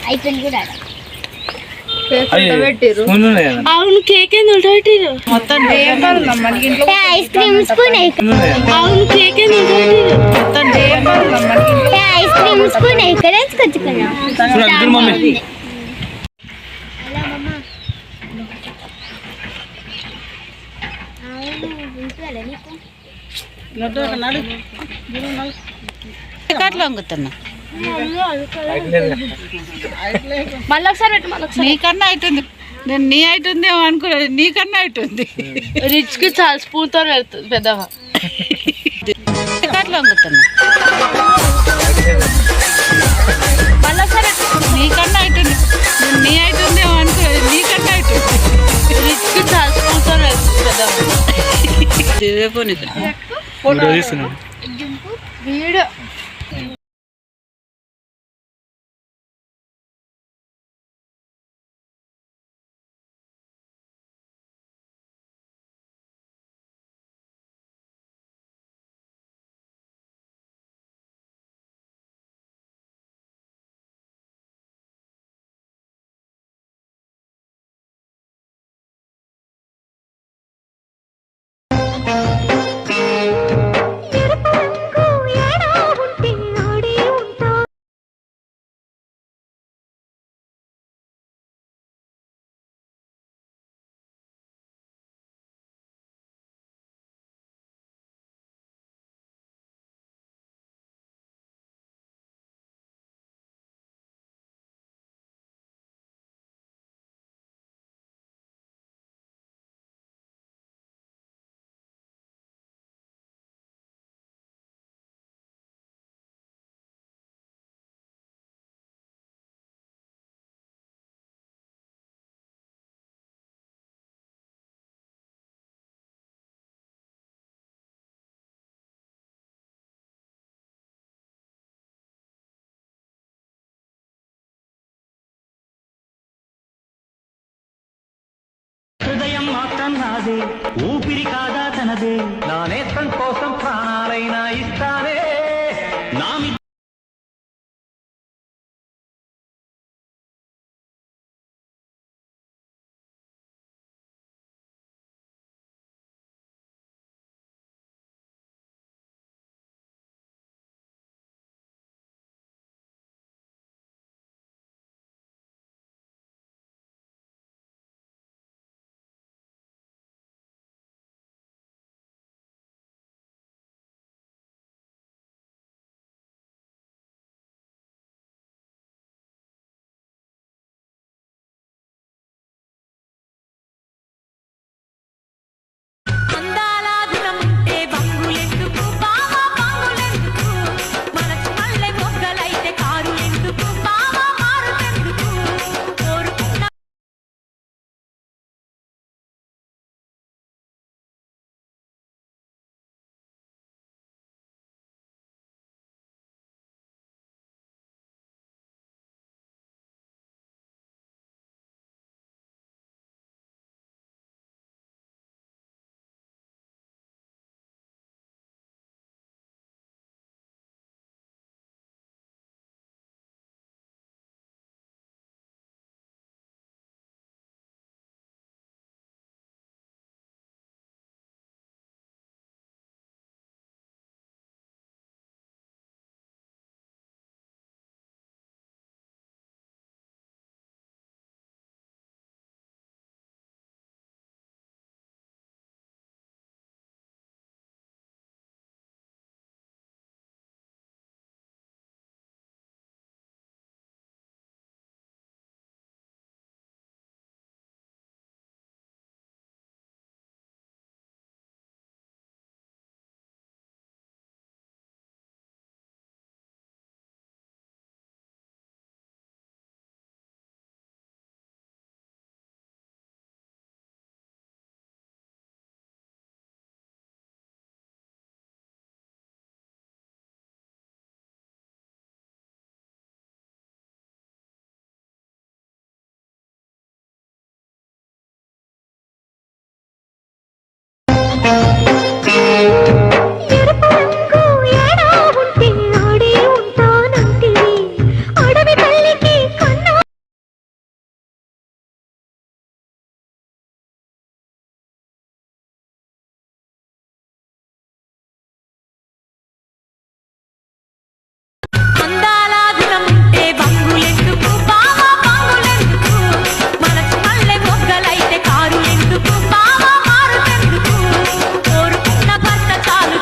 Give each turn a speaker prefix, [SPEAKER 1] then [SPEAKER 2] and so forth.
[SPEAKER 1] అయిపోయింది కూడా.
[SPEAKER 2] అవును కేక్ పెట్టిరు మొత్తం.
[SPEAKER 1] Ice cream spoon.
[SPEAKER 2] అవును కేక్ మొత్తం.
[SPEAKER 1] ఐస్ క్రీమ్ స్పూన్ ఎక్కడ వేసుకొచ్చుకున్నాం.
[SPEAKER 2] వంగుతున్నా మళ్ళీ ఒకసారి నీకన్నా అవుతుంది. నేను నీ అవుతుంది ఏమో అనుకోలేదు, నీకన్నా అవుతుంది. రిచ్ కి చాలా స్పూన్ తో వెళ్తుంది పెద్దగా. వంగుతున్నా మళ్ళీ ఒకసారి నీకన్నా అవుతుంది. నేను నీ అవుతుంది ఏమో అనుకోలేదు, నీకన్నా అవుతుంది. రిచ్ కి చాలా స్పూన్ తో వెళ్తుంది పెద్దగా. వీడియో
[SPEAKER 3] హృదయం మాత్రం నాదే, ఊపిరి కాదా తనదే, నా నేత్రం కోసం ప్రాణాలైనా ఇస్తానే. నా
[SPEAKER 2] ఉందా